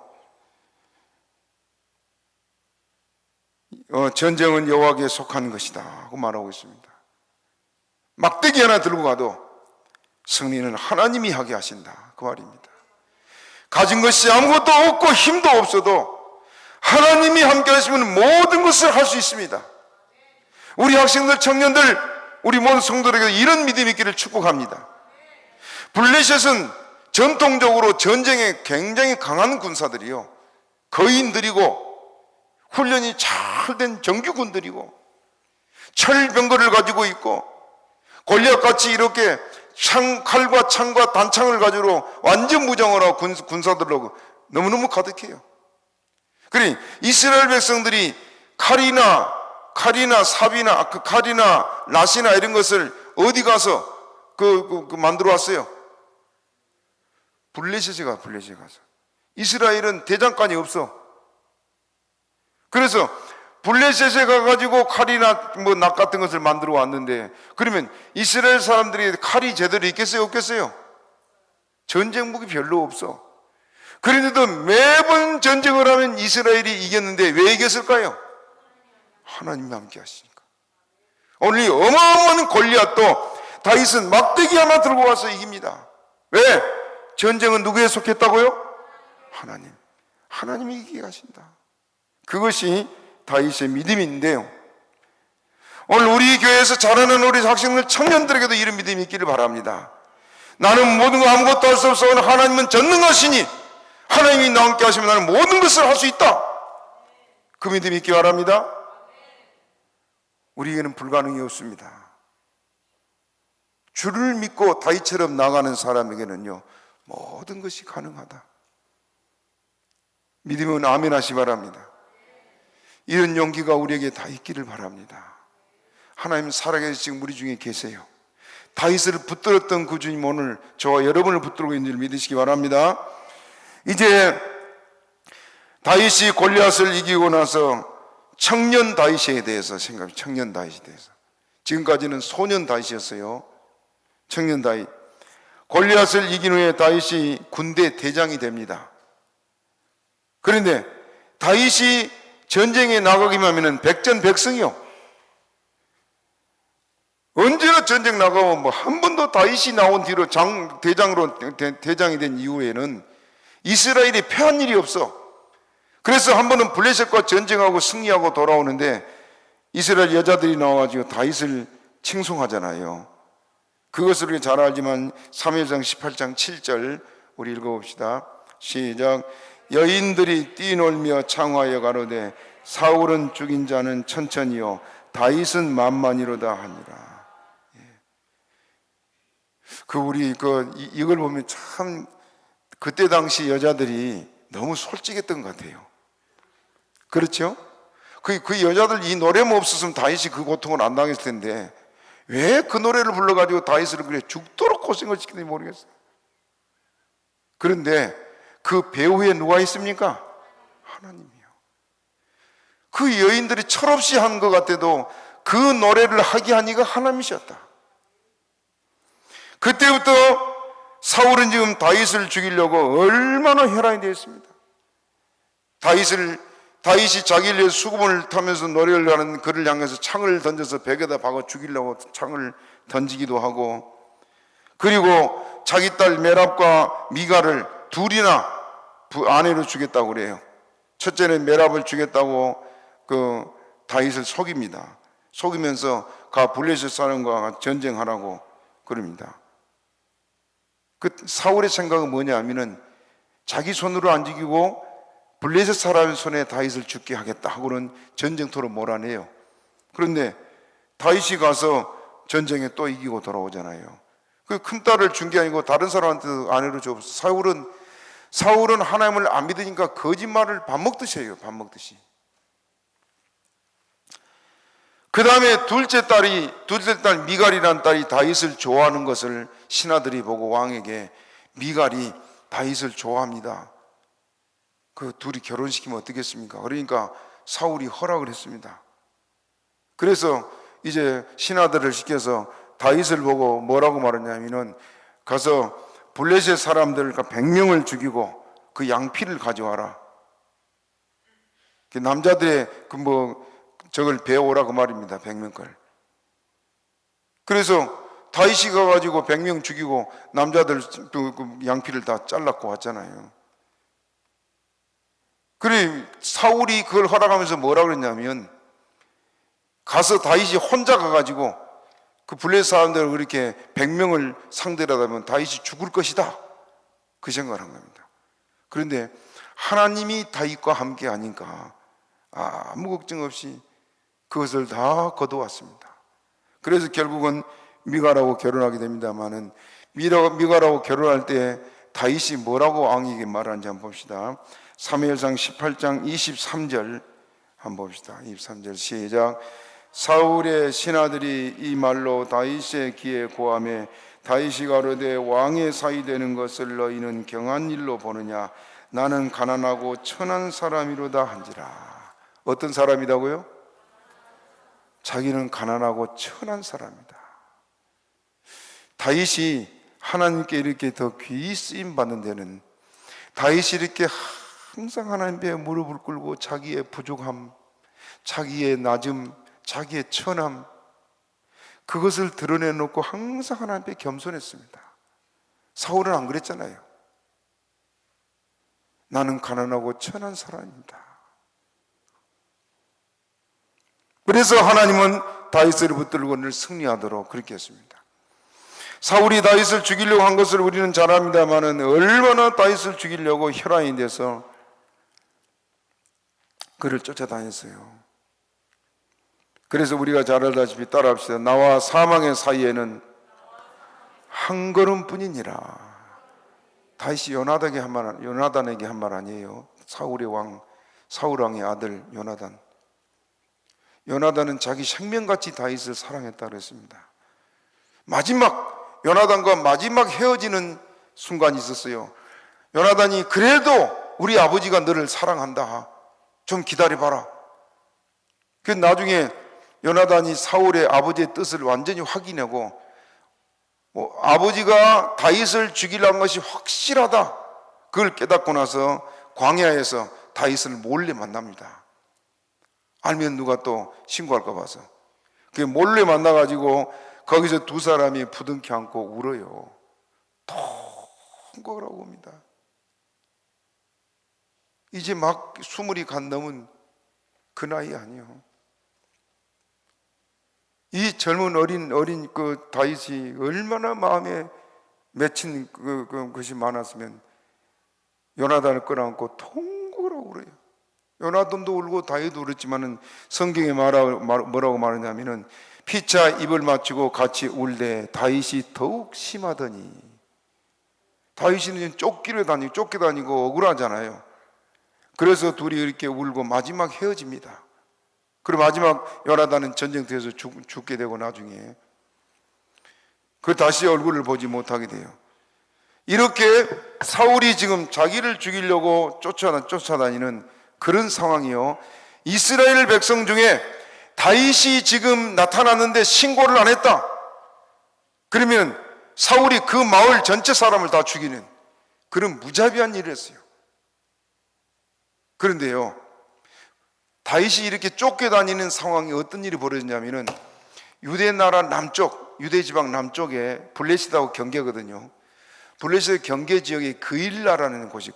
전쟁은 여호와께 속한 것이다 하고 말하고 있습니다. 막대기 하나 들고 가도 승리는 하나님이 하게 하신다 그 말입니다. 가진 것이 아무것도 없고 힘도 없어도 하나님이 함께 하시면 모든 것을 할 수 있습니다. 우리 학생들, 청년들, 우리 모든 성도들에게 이런 믿음이 있기를 축복합니다. 블레셋은 전통적으로 전쟁에 굉장히 강한 군사들이요, 거인들이고 훈련이 잘 된 정규군들이고 철병거를 가지고 있고 골리앗같이 이렇게 칼과 창과 단창을 가지고 완전 무장을 하고 군사들로 너무너무 가득해요. 그러니 이스라엘 백성들이 칼이나 삽이나 칼이나 낫이나 이런 것을 어디 가서 만들어 왔어요? 블레셋에 가서. 이스라엘은 대장간이 없어. 그래서 블레셋에 가가지고 칼이나 낫 같은 것을 만들어 왔는데, 그러면 이스라엘 사람들이 칼이 제대로 있겠어요, 없겠어요? 전쟁 무기 별로 없어. 그런데도 매번 전쟁을 하면 이스라엘이 이겼는데 왜 이겼을까요? 하나님이 함께 하시니까. 오늘 이 어마어마한 골리앗도 다윗은 막대기 하나 들고 와서 이깁니다. 왜? 전쟁은 누구에 속했다고요? 하나님이 이기게 하신다. 그것이 다윗의 믿음인데요, 오늘 우리 교회에서 자라는 우리 학생들, 청년들에게도 이런 믿음이 있기를 바랍니다. 나는 모든 거 아무것도 할 수 없어. 하나님은 전능하시니 하나님이 나와 함께 하시면 나는 모든 것을 할 수 있다. 그 믿음이 있기 바랍니다. 우리에게는 불가능이 없습니다. 주를 믿고 다윗처럼 나가는 사람에게는요, 모든 것이 가능하다. 믿으면 아멘 하시 바랍니다. 이런 용기가 우리에게 다 있기를 바랍니다. 하나님 살아계신 지금 우리 중에 계세요. 다윗을 붙들었던 그 주님 오늘 저와 여러분을 붙들고 있는 줄 믿으시기 바랍니다. 이제 다윗이 골리앗을 이기고 나서 청년 다윗에 대해서 청년 다윗에 대해서. 지금까지는 소년 다윗이었어요. 청년 다윗. 골리앗을 이긴 후에 다윗이 군대 대장이 됩니다. 그런데 다윗이 전쟁에 나가기만 하면 백전백승이요. 언제나 전쟁 나가면 한 번도 다윗이 나온 뒤로 대장이 된 이후에는 이스라엘이 패한 일이 없어. 그래서 한 번은 블레셋과 전쟁하고 승리하고 돌아오는데 이스라엘 여자들이 나와가지고 다윗을 칭송하잖아요. 그것을 우리 잘 알지만 사무엘상 18장 7절 우리 읽어봅시다. 시작. 여인들이 뛰놀며 창하여 가로되 사울은 죽인 자는 천천히요 다윗은 만만이로다 하니라. 이걸 보면 참 그때 당시 여자들이 너무 솔직했던 것 같아요. 그렇죠? 그 여자들 이 노래만 없었으면 다윗이 그 고통을 안 당했을 텐데 왜 그 노래를 불러가지고 다윗을 그래 죽도록 고생을 시키는지 모르겠어요. 그런데 그 배후에 누가 있습니까? 하나님이요. 그 여인들이 철없이 한 것 같아도 그 노래를 하게 한 이가 하나님이셨다. 그때부터 사울은 지금 다윗을 죽이려고 얼마나 혈안이 되어 있습니다. 다윗이 자기를 위해 수금을 타면서 노래를 하는 그를 향해서 창을 던져서 벽에다 박아 죽이려고 창을 던지기도 하고, 그리고 자기 딸 메랍과 미가를 둘이나 아내로 주겠다고 그래요. 첫째는 메랍을 주겠다고 다윗을 속입니다. 속이면서 가 블레셋 사람과 전쟁하라고 그럽니다. 사울의 생각은 뭐냐 하면은 자기 손으로 안 죽이고 블레셋 사람의 손에 다윗을 죽게 하겠다 하고는 전쟁터로 몰아내요. 그런데 다윗이 가서 전쟁에 또 이기고 돌아오잖아요. 그 큰딸을 준 게 아니고 다른 사람한테도 아내로 줬어. 사울은 하나님을 안 믿으니까 거짓말을 밥 먹듯이 해요. 밥 먹듯이. 그 다음에 둘째 딸 미갈이라는 딸이 다윗을 좋아하는 것을 신하들이 보고 왕에게 미갈이 다윗을 좋아합니다. 그 둘이 결혼시키면 어떻겠습니까? 그러니까 사울이 허락을 했습니다. 그래서 이제 신하들을 시켜서 다윗을 보고 뭐라고 말했냐면은 가서 블레셋 사람들 100명을 죽이고 그 양피를 가져와라. 남자들의 저걸 배워오라 그 말입니다. 100명 걸. 그래서 다윗이 가가지고 100명 죽이고 남자들 그 양피를 다 잘랐고 왔잖아요. 그래 사울이 그걸 허락하면서 뭐라 그랬냐면 가서 다윗이 혼자 가가지고 그 블레셋 사람들을 그렇게 100명을 상대로 하면 다윗이 죽을 것이다. 그 생각을 한 겁니다. 그런데 하나님이 다윗과 함께 하니까 아무 걱정 없이 그것을 다 거두었습니다. 그래서 결국은 미갈하고 결혼하게 됩니다만은, 미갈하고 결혼할 때 다윗이 뭐라고 왕에게 말하는지 한번 봅시다. 사무엘상 18장 23절 한번 봅시다. 23절 시작. 사울의 신하들이 이 말로 다윗의 귀에 고하매 다윗이 가로되 왕의 사위 되는 것을 너희는 경한 일로 보느냐? 나는 가난하고 천한 사람이로다 한지라. 어떤 사람이라고요? 자기는 가난하고 천한 사람이다. 다윗이 하나님께 이렇게 더 귀히 쓰임 받는 데는, 다윗이 이렇게 항상 하나님 앞에 무릎을 꿇고 자기의 부족함, 자기의 낮음, 자기의 천함, 그것을 드러내놓고 항상 하나님 앞에 겸손했습니다. 사울은 안 그랬잖아요. 나는 가난하고 천한 사람입니다. 그래서 하나님은 다윗을 붙들고 늘 승리하도록 그렇게 했습니다. 사울이 다윗을 죽이려고 한 것을 우리는 잘 압니다만은, 얼마나 다윗을 죽이려고 혈안이 돼서 그를 쫓아다녔어요. 그래서 우리가 잘 알다시피 따라합시다. 나와 사망의 사이에는 한 걸음뿐이니라. 다윗이 요나단에게 한 말 아니에요. 사울 왕의 아들 요나단. 요나단은 자기 생명같이 다윗을 사랑했다 그랬습니다. 요나단과 마지막 헤어지는 순간이 있었어요. 요나단이 그래도 우리 아버지가 너를 사랑한다, 좀 기다려봐라. 그 나중에 요나단이 사울의 아버지의 뜻을 완전히 확인하고, 아버지가 다윗을 죽이려는 것이 확실하다, 그걸 깨닫고 나서 광야에서 다윗을 몰래 만납니다. 알면 누가 또 신고할까 봐서. 그 몰래 만나가지고 거기서 두 사람이 부둥켜 안고 울어요. 통곡을 하고 옵니다. 이제 막 20이 간 넘은 그 나이 아니요. 이 젊은 어린 그 다윗이 얼마나 마음에 맺힌 것이 많았으면 요나단을 끌어안고 통곡을 하고 그래요. 요나단도 울고 다윗도 울었지만은 성경에 뭐라고 말하냐면은, 피차 입을 맞추고 같이 울되 다윗이 더욱 심하더니. 다윗이는 쫓겨다니고 억울하잖아요. 그래서 둘이 이렇게 울고 마지막 헤어집니다. 그리고 마지막 요나단은 전쟁터에서 죽게 되고 나중에 다시 얼굴을 보지 못하게 돼요. 이렇게 사울이 지금 자기를 죽이려고 쫓아다니는 그런 상황이요. 이스라엘 백성 중에 다윗이 지금 나타났는데 신고를 안 했다, 그러면 사울이 그 마을 전체 사람을 다 죽이는 그런 무자비한 일을 했어요. 그런데요, 다윗이 이렇게 쫓겨다니는 상황이 어떤 일이 벌어졌냐면은, 유대 나라 남쪽, 유대 지방 남쪽에 블레셋하고 경계거든요. 블레셋 경계 지역에 그일라라는 곳이,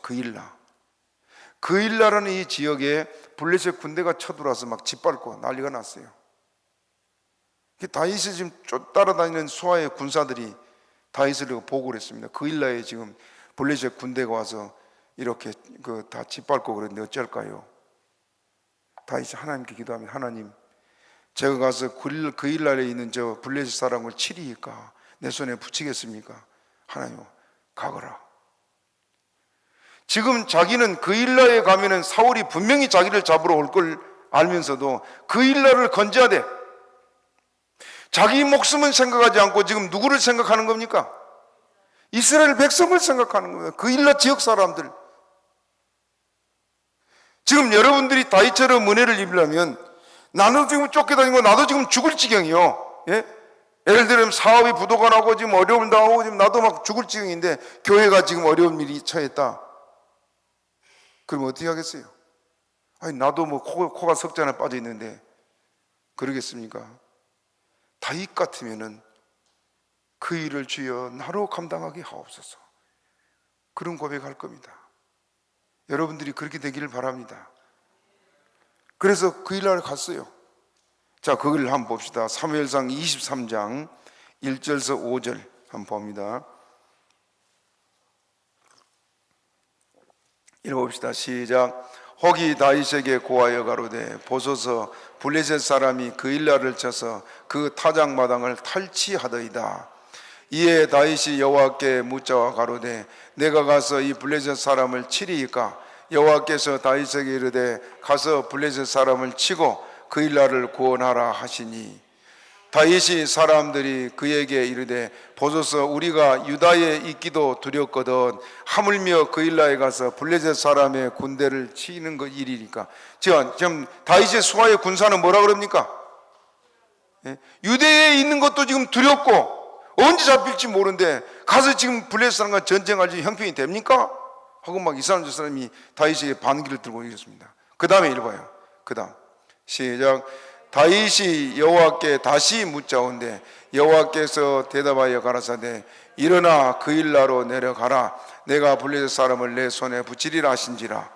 그일라라는 이 지역에 블레셋 군대가 쳐들어와서 막 짓밟고 난리가 났어요. 다윗이 지금 따라다니는 수하의 군사들이 다윗을 보고를 했습니다. 그일라에 지금 블레셋 군대가 와서 이렇게 다 짓밟고 그랬는데 어쩔까요? 다윗이 하나님께 기도하면, 하나님, 제가 가서 그일라에 있는 저 블레셋 사람을 치리까 내 손에 붙이겠습니까? 하나님, 가거라. 지금 자기는 그일라에 가면은 사울이 분명히 자기를 잡으러 올 걸 알면서도 그일라를 건져야 돼. 자기 목숨은 생각하지 않고 지금 누구를 생각하는 겁니까? 이스라엘 백성을 생각하는 거예요. 그일라 지역 사람들. 지금 여러분들이 다윗처럼 은혜를 입으려면, 나는 지금 쫓겨다니고 나도 지금 죽을 지경이요. 예? 예를 들면 사업이 부도가 나고 지금 어려움을 당하고 지금 나도 막 죽을 지경인데 교회가 지금 어려운 일이 처했다. 그럼 어떻게 하겠어요? 아니, 나도 뭐 코가 석잔에 빠져 있는데 그러겠습니까? 다윗 같으면은 그 일을 주여 나로 감당하게 하옵소서, 그런 고백할 겁니다. 여러분들이 그렇게 되기를 바랍니다. 그래서 그일라를 갔어요. 자, 그걸 한번 봅시다. 사무엘상 23장 1절에서 5절 한번 봅니다. 읽어봅시다. 시작. 혹이 다윗에게 고하여 가로되 보소서 블레셋 사람이 그일라를 쳐서 그 타작마당을 탈취하더이다. 이에 다윗이 여호와께 묻자와 가로되 내가 가서 이 블레셋 사람을 치리이까? 여호와께서 다윗에게 이르되 가서 블레셋 사람을 치고 그일라를 구원하라 하시니 다윗이 사람들이 그에게 이르되 보소서 우리가 유다에 있기도 두렵거든 하물며 그일라에 가서 블레셋 사람의 군대를 치는 것 일이니까. 지금 다윗의 수하의 군사는 뭐라 그럽니까? 유대에 있는 것도 지금 두렵고 언제 잡힐지 모르는데 가서 지금 블레셋 사람과 전쟁할 형편이 됩니까? 하고 막 이 사람 저 사람이 다윗에게 반기를 들고 이랬습니다. 그 다음에 읽어봐요. 그 다음 시작. 다윗이 여호와께 다시 묻자온데 여호와께서 대답하여 가라사대 일어나 그일라로 내려가라. 내가 블레셋 사람을 내 손에 붙이리라 하신지라.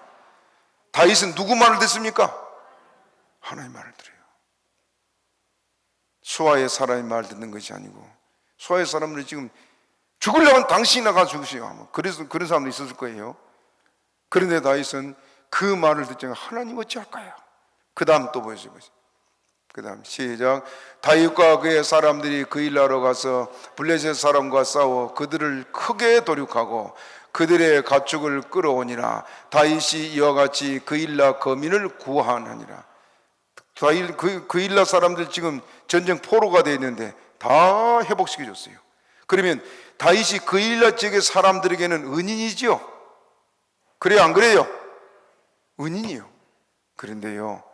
다윗은 누구 말을 듣습니까? 하나님 말을 들어요. 수하의 사람의 말 듣는 것이 아니고, 수하의 사람들이 지금 죽으려면 당신이나 가서 죽으시오. 그래서 그런 사람도 있었을 거예요. 그런데 다윗은 그 말을 듣지 않고 하나님 어찌할까요? 그 다음 또 보여주고 있어요. 그 다음 시작. 다윗과 그의 사람들이 그일라로 가서 블레셋 사람과 싸워 그들을 크게 도륙하고 그들의 가축을 끌어오니라. 다윗이 이와 같이 그일라 거민을 구하느니라. 그일라 사람들 지금 전쟁 포로가 되어 있는데 다 회복시켜 줬어요. 그러면 다윗이 그일라 지역의 사람들에게는 은인이지요. 그래요, 안 그래요? 은인이요. 그런데요,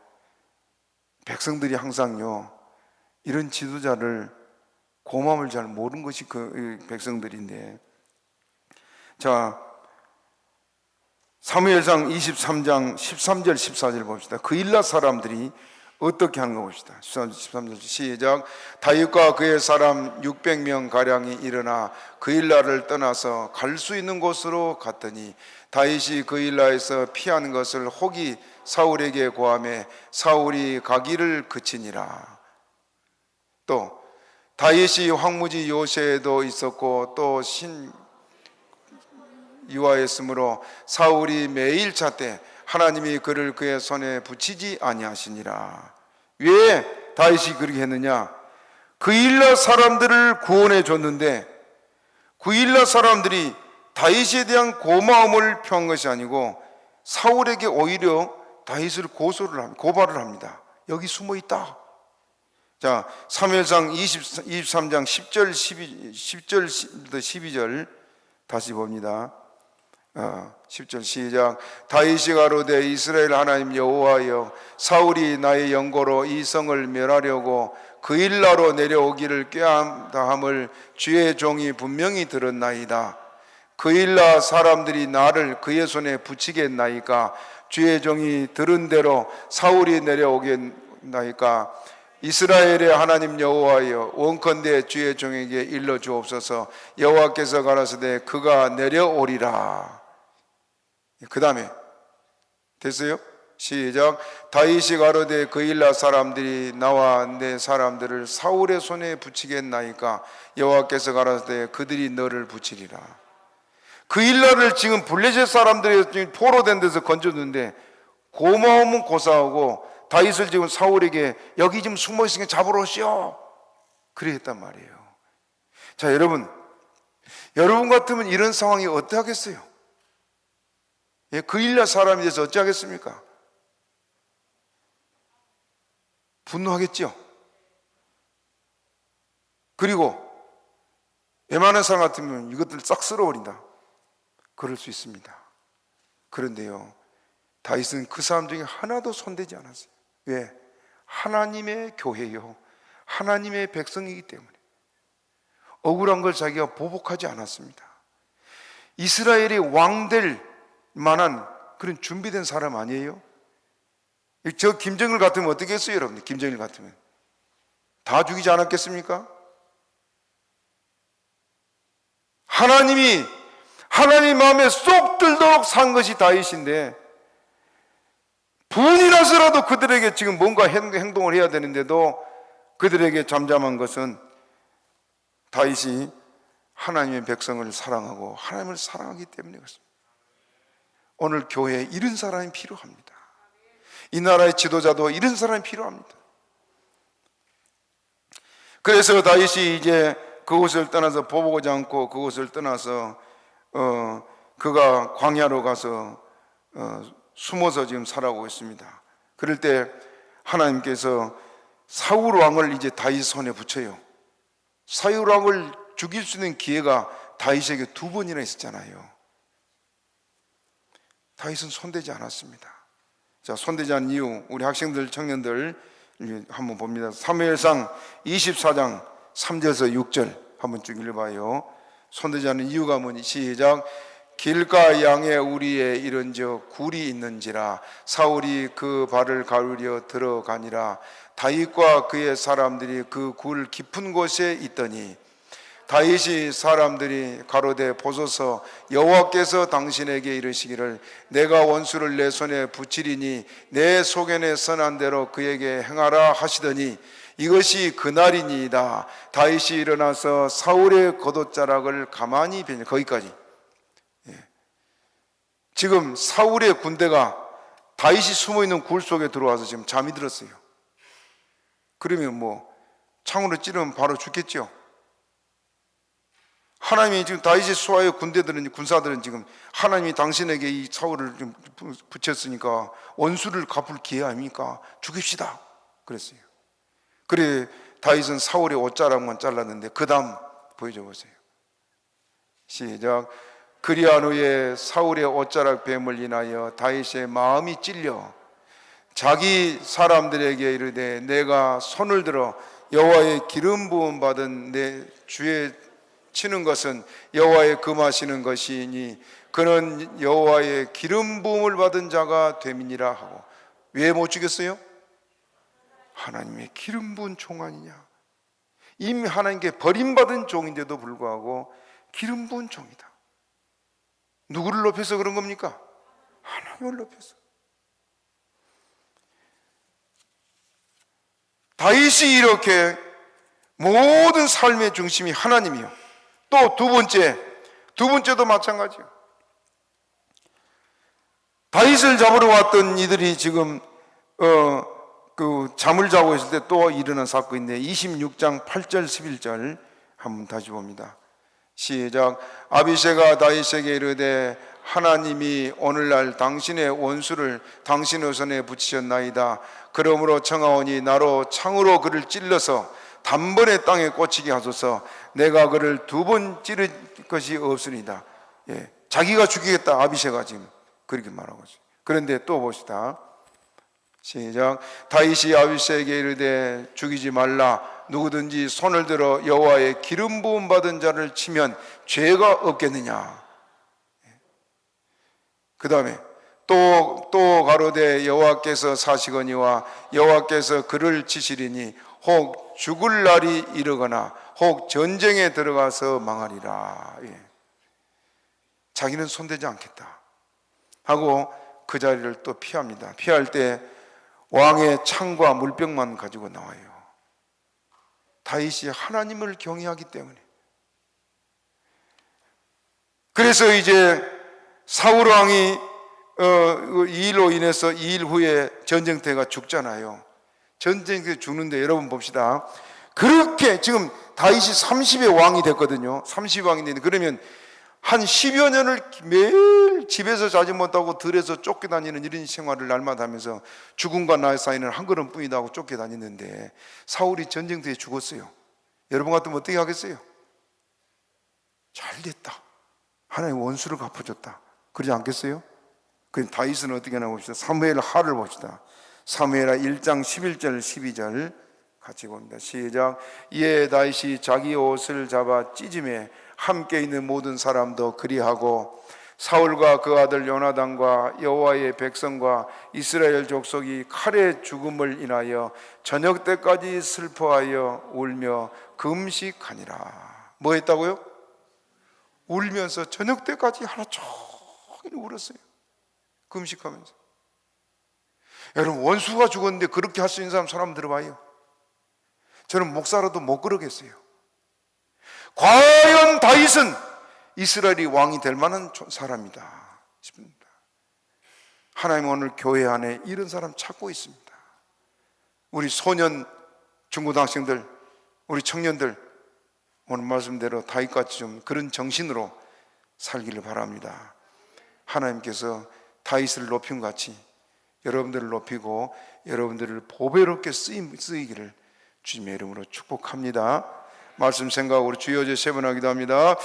백성들이 항상요 이런 지도자를 고마움을 잘 모르는 것이 그 백성들인데, 자 사무엘상 23장 13절 14절 봅시다. 그일라 사람들이 어떻게 하는 거 봅시다. 13절 시작. 다윗과 그의 사람 600명 가량이 일어나 그일라를 떠나서 갈 수 있는 곳으로 갔더니 다윗이 그일라에서 피하는 것을 혹이 사울에게 고하매 사울이 가기를 그치니라. 또 다윗이 황무지 요새에도 있었고 또 신 유아였으므로 사울이 매일 찾되 하나님이 그를 그의 손에 붙이지 아니하시니라. 왜 다윗이 그렇게 했느냐? 그일라 사람들을 구원해 줬는데 그일라 사람들이 다윗에 대한 고마움을 표한 것이 아니고 사울에게 오히려 다윗을 고발을 합니다. 여기 숨어 있다. 자, 사무엘상 23장 10절 12절 다시 봅니다. 10절 시작. 다윗이 가로되 이스라엘 하나님 여호와여, 사울이 나의 영고로 이 성을 멸하려고 그일라로 내려오기를 꾀한다함을 주의 종이 분명히 들었나이다. 그일라 사람들이 나를 그의 손에 붙이겠나이까? 주의 종이 들은 대로 사울이 내려오겠나이까? 이스라엘의 하나님 여호와여, 원컨대 주의 종에게 일러 주옵소서. 여호와께서 가라사대 그가 내려오리라. 그 다음에 됐어요? 시작. 다윗이 가로되 그일라 사람들이 나와 내 사람들을 사울의 손에 붙이겠나이까? 여호와께서 가라사대 그들이 너를 붙이리라. 그일라를 지금 블레셋 사람들이 포로된 데서 건져줬는데 고마움은 고사하고 다윗을 지금 사울에게 여기 좀 숨어 있으니까 잡으러 오시오 그래 했단 말이에요. 자, 여러분 같으면 이런 상황이 어떠하겠어요? 예, 그일라 사람이 돼서 어찌하겠습니까? 분노하겠죠. 그리고 웬만한 사람 같으면 이것들 싹 쓸어버린다, 그럴 수 있습니다. 그런데요, 다윗은 그 사람 중에 하나도 손대지 않았어요. 왜? 하나님의 교회요, 하나님의 백성이기 때문에 억울한 걸 자기가 보복하지 않았습니다. 이스라엘이 왕될 만한 그런 준비된 사람 아니에요? 저 김정일 같으면 어떻게 했어요, 여러분? 김정일 같으면 다 죽이지 않았겠습니까? 하나님 마음에 쏙 들도록 산 것이 다윗인데 분이 나서라도 그들에게 지금 뭔가 행동을 해야 되는데도 그들에게 잠잠한 것은 다윗이 하나님의 백성을 사랑하고 하나님을 사랑하기 때문에 그렇습니다. 오늘 교회에 이런 사람이 필요합니다. 이 나라의 지도자도 이런 사람이 필요합니다. 그래서 다윗이 이제 그곳을 떠나서 보보지 않고 그곳을 떠나서 그가 광야로 가서 숨어서 지금 살아가고 있습니다. 그럴 때 하나님께서 사울 왕을 이제 다윗 손에 붙여요. 사울 왕을 죽일 수 있는 기회가 다윗에게 2번이나 있었잖아요. 다윗은 손대지 않았습니다. 자, 손대지 않은 이유, 우리 학생들, 청년들 한번 봅니다. 사무엘상 24장 3절에서 6절 한번 쭉 읽어봐요. 손대지 않은 이유가 뭐니? 시작. 길가 양에 우리의 이른저 굴이 있는지라 사울이 그 발을 가르려 들어가니라. 다윗과 그의 사람들이 그 굴 깊은 곳에 있더니 다윗이 사람들이 가로되 보소서 여호와께서 당신에게 이르시기를 내가 원수를 내 손에 붙이리니 내 소견에 선한 대로 그에게 행하라 하시더니 이것이 그날이니이다. 다윗이 일어나서 사울의 겉옷자락을 가만히 베니. 거기까지. 지금 사울의 군대가 다윗이 숨어있는 굴 속에 들어와서 지금 잠이 들었어요. 그러면 뭐 창으로 찌르면 바로 죽겠죠. 하나님이 지금 다윗의 수하의 군사들은 지금 하나님이 당신에게 이 사울을 좀 붙였으니까 원수를 갚을 기회 아닙니까? 죽입시다 그랬어요. 그래 다윗은 사울의 옷자락만 잘랐는데 그 다음 보여줘 보세요. 시작. 그리한 후에 사울의 옷자락 뱀을 인하여 다윗의 마음이 찔려 자기 사람들에게 이르되 내가 손을 들어 여호와의 기름 부음 받은 내 주에 치는 것은 여호와의 금하시는 것이니 그는 여호와의 기름 부음을 받은 자가 됨이니라 하고. 왜 못 죽였어요? 하나님의 기름 부은 종 아니냐. 이미 하나님께 버림받은 종인데도 불구하고 기름 부은 종이다. 누구를 높여서 그런 겁니까? 하나님을 높여서. 다윗이 이렇게 모든 삶의 중심이 하나님이요. 또 두 번째도 마찬가지예요. 다윗을 잡으러 왔던 이들이 지금 잠을 자고 있을 때 또 일어난 사건인데 26장 8절 11절 한번 다시 봅니다. 시작. 아비새가 다윗에게 이르되 하나님이 오늘날 당신의 원수를 당신의 손에 붙이셨나이다. 그러므로 청하오니 나로 창으로 그를 찔러서 단번에 땅에 꽂히게 하소서. 내가 그를 2번 찌를 것이 없으니이다. 자기가 죽이겠다. 아비새가 지금 그렇게 말하고 있어요. 그런데 또 봅시다. 시작. 다윗이 아비새에게 이르되 죽이지 말라. 누구든지 손을 들어 여호와의 기름 부음 받은 자를 치면 죄가 없겠느냐. 그 다음에 또 가로되 여호와께서 사시거니와 여호와께서 그를 치시리니 혹 죽을 날이 이르거나 혹 전쟁에 들어가서 망하리라. 자기는 손대지 않겠다 하고 그 자리를 또 피합니다. 피할 때 왕의 창과 물병만 가지고 나와요. 다윗이 하나님을 경외하기 때문에. 그래서 이제 사울 왕이 이 일로 인해서 2일 후에 전쟁터가 죽잖아요. 전쟁터에 죽는데 여러분 봅시다. 그렇게 지금 다윗이 30의 왕이 됐거든요. 30의 왕이 됐는데 그러면 한 10여 년을 매일 집에서 자지 못하고 들에서 쫓겨다니는 이런 생활을 날마다 하면서 죽음과 나의 사이는 한 걸음뿐이다 하고 쫓겨다니는데 사울이 전쟁터에 죽었어요. 여러분 같으면 어떻게 하겠어요? 잘 됐다. 하나님 원수를 갚아줬다. 그러지 않겠어요? 그 다윗은 어떻게 하나 봅시다. 사무엘 하를 봅시다. 사무엘하 1장 11절 12절 같이 봅니다. 시작. 이에 다윗이 자기 옷을 잡아 찢음에 함께 있는 모든 사람도 그리하고 사울과 그 아들 요나단과 여호와의 백성과 이스라엘 족속이 칼의 죽음을 인하여 저녁 때까지 슬퍼하여 울며 금식하니라. 뭐 했다고요? 울면서 저녁 때까지 하루 종일 울었어요. 금식하면서. 여러분 원수가 죽었는데 그렇게 할 수 있는 사람 들어봐요. 저는 목사라도 못 그러겠어요. 과연 다윗은 이스라엘이 왕이 될 만한 사람이다 싶습니다. 하나님 오늘 교회 안에 이런 사람 찾고 있습니다. 우리 소년, 중고등학생들, 우리 청년들 오늘 말씀대로 다윗같이 좀 그런 정신으로 살기를 바랍니다. 하나님께서 다윗을 높인 것 같이 여러분들을 높이고 여러분들을 보배롭게 쓰이기를 주님의 이름으로 축복합니다. 말씀 생각하고 우리 주여 제 세 번 하기도 합니다.